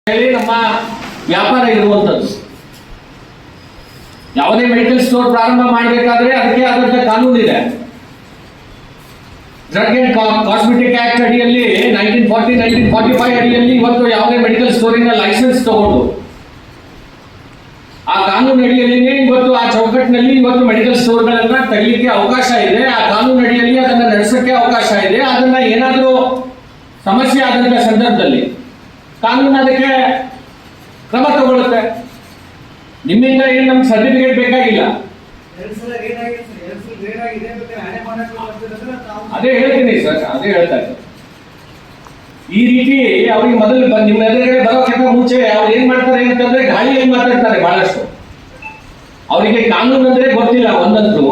ಹೇಳಿ ನಮ್ಮ ವ್ಯಾಪಾರ ಇರುವಂತದ್ದು. ಯಾವುದೇ ಮೆಡಿಕಲ್ ಸ್ಟೋರ್ ಪ್ರಾರಂಭ ಮಾಡಬೇಕಾದ್ರೆ ಅದಕ್ಕೆ ಆದಂತ ಕಾನೂನು ಇದೆ. ಡ್ರಗ್ ಅಂಡ್ ಕಾಸ್ಮೆಟಿಕ್ ಆಕ್ಟ್ ಅಡಿಯಲ್ಲಿ 1945 ಅಡಿಯಲ್ಲಿ ಇವತ್ತು ಯಾವುದೇ ಮೆಡಿಕಲ್ ಸ್ಟೋರಿನ ಲೈಸೆನ್ಸ್ ತಗೊಂಡು ಆ ಕಾನೂನು ಅಡಿಯಲ್ಲಿ ಇವತ್ತು ಆ ಚೌಕಟ್ಟಿನಲ್ಲಿ ಇವತ್ತು ಮೆಡಿಕಲ್ ಸ್ಟೋರ್ಗಳನ್ನ ತೆಗಲಿಕ್ಕೆ ಅವಕಾಶ ಇದೆ. ಆ ಕಾನೂನು ಅಡಿಯಲ್ಲಿ ಅದನ್ನ ನಡೆಸಕ್ಕೆ ಅವಕಾಶ ಇದೆ. ಅದನ್ನ ಏನಾದರೂ ಸಮಸ್ಯೆ ಆದಂತ ಸಂದರ್ಭದಲ್ಲಿ ಕಾನೂನು ಅದಕ್ಕೆ ಕ್ರಮ ತಗೊಳ್ಳುತ್ತೆ. ನಿಮ್ಮಿಂದ ಏನು ನಮ್ಗೆ ಸರ್ಟಿಫಿಕೇಟ್ ಬೇಕಾಗಿಲ್ಲ. ಅದೇ ಹೇಳ್ತೀನಿ ಸರ್, ಅದೇ ಹೇಳ್ತಾ ಇದ್ದೀನಿ. ಈ ರೀತಿ ಅವ್ರಿಗೆ ಮೊದಲು ನಿಮ್ಮ ಎದುರುಗಡೆ ಬರೋಕ್ಕಿಂತ ಮುಂಚೆ ಅವ್ರು ಏನ್ ಮಾಡ್ತಾರೆ ಅಂತಂದ್ರೆ ಗಾಳಿಯಲ್ಲಿ ಮಾತಾಡ್ತಾರೆ ಬಹಳಷ್ಟು. ಅವರಿಗೆ ಕಾನೂನು ಅಂದ್ರೆ ಗೊತ್ತಿಲ್ಲ ಒಂದಂತೂ.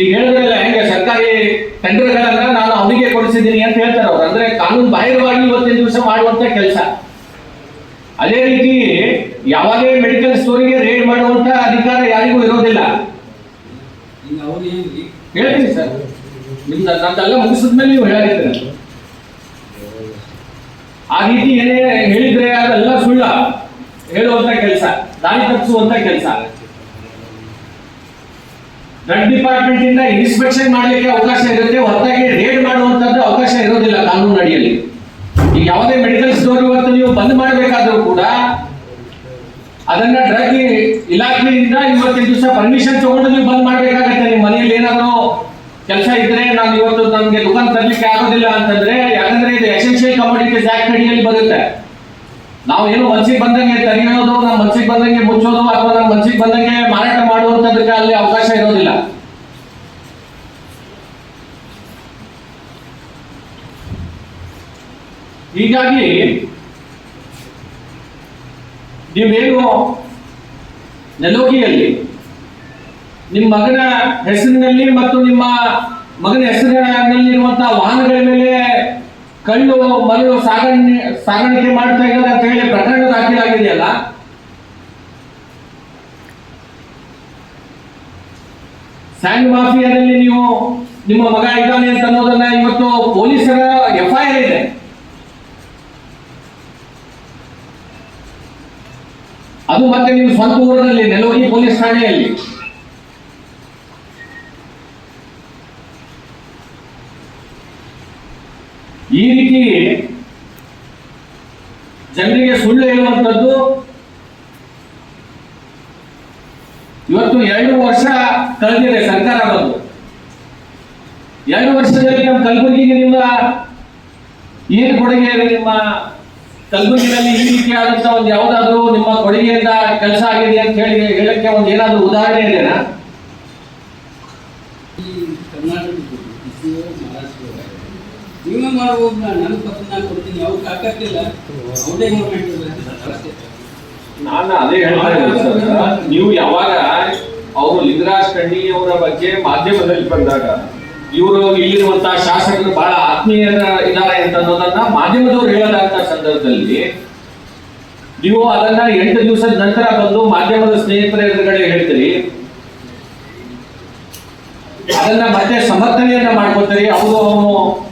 ಈಗ ಹೇಳಿದ್ರಲ್ಲ ಹೆಂಗೆ ಸರ್ಕಾರಿ ಟೆಂಡರ್ಗಳನ್ನ ನಾನು ಅವರಿಗೆ ಕೊಡಿಸಿದ್ದೀನಿ ಅಂತ ಹೇಳ್ತಾರೆ ಅವ್ರು. ಅಂದ್ರೆ ಕಾನೂನು ಬಾಹಿರವಾಗಿ ಇವತ್ತಿನ ದಿವಸ ಮಾಡುವಂತ ಕೆಲಸ. ಅದೇ ರೀತಿ ಯಾವುದೇ ಮೆಡಿಕಲ್ ಸ್ಟೋರಿಗೆ ರೇಡ್ ಮಾಡುವಂತ ಅಧಿಕಾರ ಯಾರಿಗೂ ಇರೋದಿಲ್ಲ. ಹೇಳ್ತೀನಿ ಸರ್, ನಿಮ್ದು ನಂದೆಲ್ಲ ಮುಗಿಸಿದ್ಮೇಲೆ ನೀವು ಹೇಳಿದ್ರೆ ಆ ರೀತಿ ಏನೇ ಹೇಳಿದ್ರೆ ಅದೆಲ್ಲ ಸುಳ್ಳ ಹೇಳುವಂತ ಕೆಲಸ, ದಾರಿ ತಪ್ಪಿಸುವಂತ ಕೆಲಸ. ಡ್ರಗ್ ಡಿಪಾರ್ಟ್ಮೆಂಟ್ ಇಂದ ಇನ್ಸ್ಪೆಕ್ಷನ್ ಮಾಡ್ಲಿಕ್ಕೆ ಅವಕಾಶ ಇರುತ್ತೆ, ಹೊರತಾಗಿ ರೇಡ್ ಮಾಡುವಂತದ್ದು ಅವಕಾಶ ಇರೋದಿಲ್ಲ ಕಾನೂನು ಅಡಿಯಲ್ಲಿ. ಈಗ ಯಾವುದೇ ಮೆಡಿಕಲ್ ಸ್ಟೋರ್ ಇವತ್ತು ನೀವು ಬಂದ್ ಮಾಡಬೇಕಾದ್ರೂ ಕೂಡ ಅದನ್ನ ಡ್ರಗ್ ಇಲಾಖೆಯಿಂದ ಇವತ್ತಿನ ದಿವಸ ಪರ್ಮಿಷನ್ ತಗೊಂಡು ನೀವು ಬಂದ್ ಮಾಡ್ಬೇಕಾಗತ್ತೆ. ನಿಮ್ಮ ಮನೆಯಲ್ಲಿ ಏನಾದರೂ ಕೆಲಸ ಇದ್ರೆ ನಾನು ಇವತ್ತು ನಮ್ಗೆ ದುಕಾನ್ ತರಲಿಕ್ಕೆ ಆಗೋದಿಲ್ಲ ಅಂತಂದ್ರೆ, ಯಾಕಂದ್ರೆ ಇದು ಎಸೆನ್ಷಿಯಲ್ ಕಮೋಡಿಟೀಸ್ ಆಕ್ಟ್ ಅಡಿಯಲ್ಲಿ ಬರುತ್ತೆ. ನಾವು ಏನು ಮನ್ಸಿಗೆ ಬಂದಂಗೆ ತೆರೆಯೋದು, ನಮ್ಮ ಮನ್ಸಿಗೆ ಬಂದಂಗೆ ಮುಚ್ಚೋದು ಅಥವಾ ನಮ್ಮ ಮನ್ಸಿಗೆ ಬಂದಂಗೆ ಮಾರಾಟ ಮಾಡುವಂತದಕ್ಕೆ ಅಲ್ಲಿ ಅವಕಾಶ ಇರೋದಿಲ್ಲ. ಹೀಗಾಗಿ ನೀವೇನು ನೆಲೋಗಿಯಲ್ಲಿ ನಿಮ್ಮ ಮಗನ ಹೆಸರಿನಲ್ಲಿ ಮತ್ತು ನಿಮ್ಮ ಮಗನ ಹೆಸರಿನಲ್ಲಿರುವಂತಹ ವಾಹನಗಳ ಮೇಲೆ ಕಳ್ಳು ಮರಳು ಸಾಗಾಣಿಕೆ ಮಾಡ್ತಾ ಇದ್ದಾರೆ ಅಂತ ಹೇಳಿ ಪ್ರಕರಣ ದಾಖಲಾಗಿದೆಯಲ್ಲ, ಸ್ಯಾಂಡ್ ಮಾಫಿಯಾದಲ್ಲಿ ನೀವು ನಿಮ್ಮ ಮಗ ಇದ್ದಾನೆ ಅಂತ ಅನ್ನೋದನ್ನ ಇವತ್ತು ಪೊಲೀಸರ FIR ಇದೆ. ಅದು ಮತ್ತೆ ನಿಮ್ಮ ಸ್ವಂತ ಊರಿನಲ್ಲಿ ನೆಲೋಗಿ ಪೊಲೀಸ್ ಠಾಣೆಯಲ್ಲಿ. ಈ ರೀತಿ ಜನರಿಗೆ ಸುಳ್ಳು ಹೇಳುವಂಥದ್ದು ಇವತ್ತು 2 ವರ್ಷ ಕಳೆದಿದೆ ಸರ್ಕಾರ ಬಂದು. 2 ವರ್ಷದಲ್ಲಿ ನಮ್ಮ ಕಲಬುರಗಿಗೆ ನಿಮ್ಮ ಏನು ಕೊಡುಗೆ ಇದೆ? ನಿಮ್ಮ ಕಲಬುರಗಿನಲ್ಲಿ ಈ ರೀತಿಯಾದಂತ ಒಂದು ಯಾವುದಾದ್ರೂ ನಿಮ್ಮ ಕೊಡುಗೆಯಿಂದ ಕೆಲಸ ಆಗಿದೆ ಅಂತ ಹೇಳಿ ಹೇಳಕ್ಕೆ ಒಂದು ಏನಾದ್ರೂ ಉದಾಹರಣೆ ಇದೆನಾ? ನಾನು ಅದೇ ಹೇಳ್ತಾ ಇದ್ದೀನಿ ಸರ್, ನೀವು ಯಾವಾಗ ಅವರು ಲಿಂಗರಾಜ್ ಕಣ್ಣಿ ಅವರ ಬಗ್ಗೆ ಮಾಧ್ಯಮದಲ್ಲಿ ಬಂದಾಗ ಇವರು ಇಲ್ಲಿರುವಂತಹ ಶಾಸಕರು ಬಹಳ ಆತ್ಮೀಯರ ಇದ್ದಾರೆ ಅಂತ ಅನ್ನೋದನ್ನ ಮಾಧ್ಯಮದವರು ಹೇಳಲಾದಂತ ಸಂದರ್ಭದಲ್ಲಿ ನೀವು ಅದನ್ನ 8 ದಿವಸದ ನಂತರ ಬಂದು ಮಾಧ್ಯಮದ ಸ್ನೇಹಿತರ ಎದುರುಗಡೆ ಹೇಳ್ತೀರಿ, ಅದನ್ನ ಮತ್ತೆ ಸಮರ್ಥನೆಯನ್ನ ಮಾಡ್ಕೊತೀರಿ. ಅವರು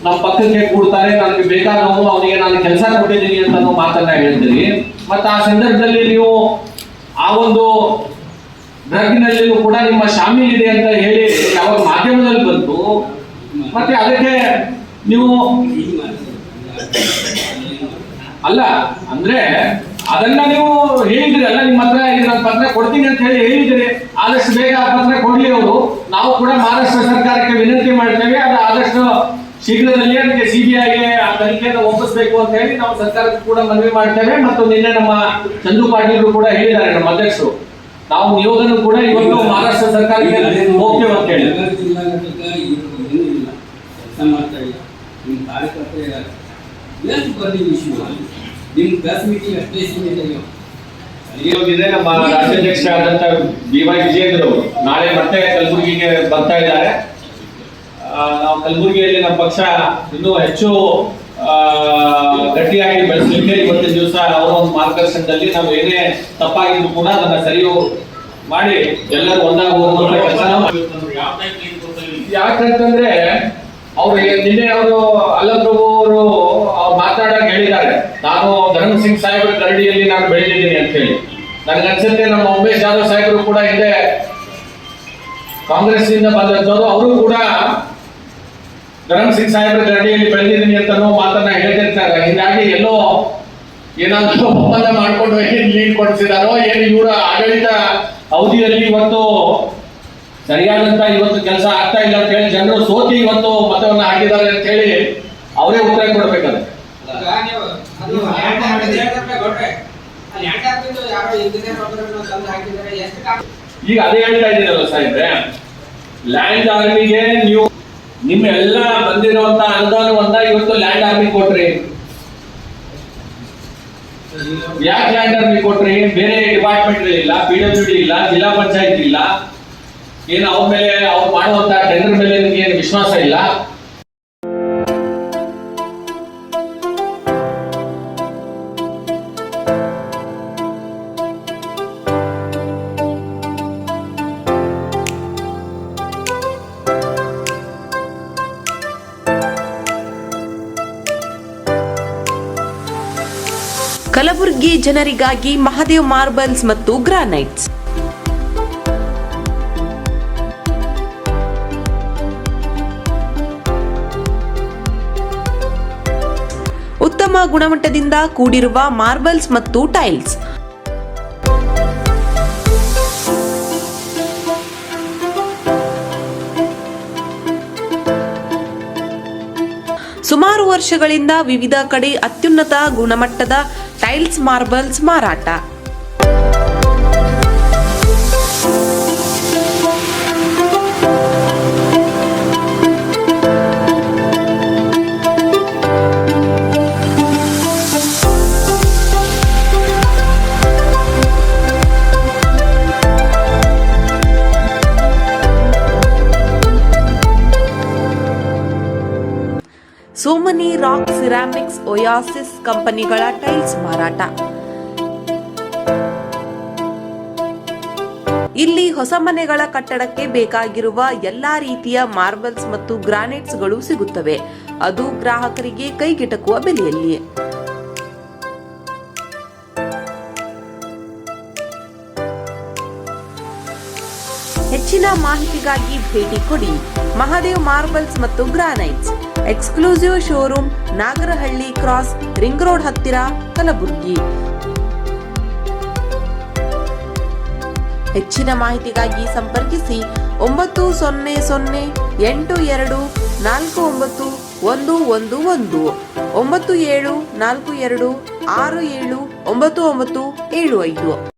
ನಮ್ಮ ಪಕ್ಕಕ್ಕೆ ಕೂಡ್ತಾರೆ, ನನಗೆ ಬೇಕಾದವನು ಅವನಿಗೆ ನಾನು ಕೆಲಸ ಕೊಟ್ಟಿದ್ದೀನಿ ಅಂತ ಮಾತನ್ನ ಹೇಳ್ತೀರಿ. ಮತ್ತೆ ಆ ಸಂದರ್ಭದಲ್ಲಿ ನೀವು ಆ ಒಂದು ಡ್ರಗ್ನಲ್ಲಿಯೂ ಕೂಡ ನಿಮ್ಮ ಶಾಮೀಲ್ ಇದೆ ಅಂತ ಹೇಳಿ ಯಾವಾಗ ಮಾಧ್ಯಮದಲ್ಲಿ ಬಂತು, ಮತ್ತೆ ಅದಕ್ಕೆ ನೀವು ಅಲ್ಲ ಅಂದ್ರೆ ಅದನ್ನ ನೀವು ಹೇಳಿದ್ರಿ ಅಲ್ಲ, ನಿಮ್ಮ ಹತ್ರ ನಾನು ಪತ್ರ ಕೊಡ್ತೀನಿ ಅಂತ ಹೇಳಿ ಹೇಳಿದ್ರಿ. ಆದಷ್ಟು ಬೇಗ ಆ ಪತ್ರ ಕೊಡ್ಲಿ ಅವರು. ನಾವು ಕೂಡ ಮಹಾರಾಷ್ಟ್ರ ಸರ್ಕಾರಕ್ಕೆ ವಿನಂತಿ ಮಾಡ್ತೇವೆ, ಅದು ಆದಷ್ಟು ಶೀಘ್ರದಲ್ಲಿ ಅದಕ್ಕೆ CBIಗೆ ಆ ತನಿಖೆಯನ್ನು ಒಪ್ಪಿಸಬೇಕು ಅಂತ ಹೇಳಿ ನಾವು ಸರ್ಕಾರಕ್ಕೆ ಕೂಡ ಮನವಿ ಮಾಡ್ತೇವೆ. ಮತ್ತು ನಿನ್ನೆ ನಮ್ಮ ಚಂದು ಪಾಟೀಲ್ರು ಕೂಡ ಹೇಳಿದ್ದಾರೆ, ನಮ್ಮ ಅಧ್ಯಕ್ಷರು, ನಾವು ನಿಯೋಗನೂ ಕೂಡ ಇವತ್ತು ಮಹಾರಾಷ್ಟ್ರ ಸರ್ಕಾರಕ್ಕೆ ಹೋಗ್ತೇವೆ ಅಂತ ಹೇಳಿ. ನಮ್ಮ ರಾಜ್ಯಾಧ್ಯಕ್ಷ ಆದಂತ BY ವಿಜಯೇಂದ್ರ ಅವರು ನಾಳೆ ಮತ್ತೆ ಕಲಬುರಗಿಗೆ ಬರ್ತಾ ಇದ್ದಾರೆ. ನಾವು ಕಲಬುರಗಿಯಲ್ಲಿ ನಮ್ಮ ಪಕ್ಷ ಇನ್ನೂ ಹೆಚ್ಚು ಗಟ್ಟಿಯಾಗಿ ಬೆಳೆಸಲಿಕ್ಕೆ ಇವತ್ತಿನ ದಿವಸ ಅವರ ಒಂದು ಮಾರ್ಗದರ್ಶನದಲ್ಲಿ ನಾವು ಏನೇ ತಪ್ಪಾಗಿದ್ದು ಕೂಡ ಅದನ್ನ ಸರಿ ಮಾಡಿ ಎಲ್ಲರೂ ಒಂದಾಗುವಂತ ಕೆಲಸ. ಯಾಕಂತಂದ್ರೆ ಅವ್ರು ನಿನ್ನೆ ಅವರು ಅಲ್ಲಪ್ರಭು ಅವರು ಮಾತಾಡಾಗ ಹೇಳಿದ್ದಾರೆ, ನಾನು ಧರ್ಮ್ ಸಿಂಗ್ ಸಾಹೇಬ್ರ ಗರಡಿಯಲ್ಲಿ ನಾನು ಬೆಳೆದಿದ್ದೀನಿ ಅಂತ ಹೇಳಿ. ನನ್ಗನ್ಸುತ್ತೆ ನಮ್ಮ ಉಮೇಶ್ ಜಾಧವ್ ಸಾಹೇಬರು ಕೂಡ ಹಿಂದೆ ಕಾಂಗ್ರೆಸ್ ನಿಂದ ಬಂದವರು, ಅವರು ಕೂಡ ಧರ್ಮ್ ಸಿಂಗ್ ಸಾಹೇಬ್ರ ಗರಡಿಯಲ್ಲಿ ಬೆಳೆದಿದ್ದೀನಿ ಅಂತ ಮಾತನ್ನ ಹೇಳ್ತಿರ್ತಾರೆ. ಹೀಗಾಗಿ ಎಲ್ಲೋ ಏನಾದ್ರು ಒಪ್ಪಂದ ಮಾಡ್ಕೊಂಡು ಲೀಡ್ ಕೊಡಿಸಿದಾರೋ ಏನು ಇವರ ಆಡಳಿತ ಅವಧಿಯಲ್ಲಿ ಇವತ್ತು ಸರಿಯಾದಂತ ಇವತ್ತು ಕೆಲಸ ಆಗ್ತಾ ಇಲ್ಲ ಅಂತ ಹೇಳಿ ಜನರು ಸೋತಿ ಇವತ್ತು ಮತವನ್ನ ಹಾಕಿದ್ದಾರೆ ಅಂತ ಹೇಳಿ ಅವರೇ ಉತ್ತರ ಕೊಡ್ಬೇಕಾದ್ರೆ. ಈಗ ಅದೇ ಹೇಳ್ತಾ ಇದ್ದೀರಲ್ಲ ಸಾಹೇಬ್ರೆ, ಲ್ಯಾಂಡ್ ಆರ್ಮಿಗೆ ನೀವು ನಿಮ್ಮ ಎಲ್ಲ ಬಂದಿರುವಂತ ಅನುದಾನವನ್ನ ಇವತ್ತು ಲ್ಯಾಂಡ್ ಆರ್ಮಿ ಕೊಟ್ರಿ. ಯಾಕೆ ಲ್ಯಾಂಡ್ ಆರ್ಮಿ ಕೊಟ್ರಿ? ಬೇರೆ ಡಿಪಾರ್ಟ್ಮೆಂಟ್ ಇಲ್ಲ, PWD ಇಲ್ಲ, ಜಿಲ್ಲಾ ಪಂಚಾಯತ್ ಇಲ್ಲ, ಏನು ಅವ್ರ ಮೇಲೆ ಅವ್ರು ಮಾಡುವಂತ ಟೆಂಡರ್ ಮೇಲೆ ಏನು ವಿಶ್ವಾಸ ಇಲ್ಲ? ಕಲಬುರಗಿ ಜನರಿಗಾಗಿ ಮಹಾದೇವ್ ಮಾರ್ಬಲ್ಸ್ ಮತ್ತು ಗ್ರಾನೈಟ್ಸ್. ಉತ್ತಮ ಗುಣಮಟ್ಟದಿಂದ ಕೂಡಿರುವ ಮಾರ್ಬಲ್ಸ್ ಮತ್ತು ಟೈಲ್ಸ್. ಸುಮಾರು ವರ್ಷಗಳಿಂದ ವಿವಿಧ ಕಡೆ ಅತ್ಯುನ್ನತ ಗುಣಮಟ್ಟದ ಟೈಲ್ಸ್ ಮಾರ್ಬಲ್ಸ್ ಮಾರಾಟ. ಸೋಮನಿ ರಾಕ್ ಸಿರಾಮಿಕ್ಸ್, ಒಯಾಸಿಸ್ ಕಂಪನಿಗಳ ಟೈಲ್ಸ್ ಮಾರಾಟ. ಇಲ್ಲಿ ಹೊಸ ಮನೆಗಳ ಕಟ್ಟಡಕ್ಕೆ ಬೇಕಾಗಿರುವ ಎಲ್ಲಾ ರೀತಿಯ ಮಾರ್ಬಲ್ಸ್ ಮತ್ತು ಗ್ರಾನೈಟ್ಸ್ಗಳು ಸಿಗುತ್ತವೆ, ಅದು ಗ್ರಾಹಕರಿಗೆ ಕೈಗೆಟಕುವ ಬೆಲೆಯಲ್ಲಿ. ಹೆಚ್ಚಿನ ಮಾಹಿತಿಗಾಗಿ ಭೇಟಿ ಕೊಡಿ. ಮಹಾದೇವ್ ಮಾರ್ಬಲ್ಸ್ ಮತ್ತು granites, exclusive showroom, Nagarahalli cross, ring road ಹತ್ತಿರ, ಕಲಬುರಗಿ. ಹೆಚ್ಚಿನ ಮಾಹಿತಿಗಾಗಿ ಸಂಪರ್ಕಿಸಿ 9008249111 9742679975.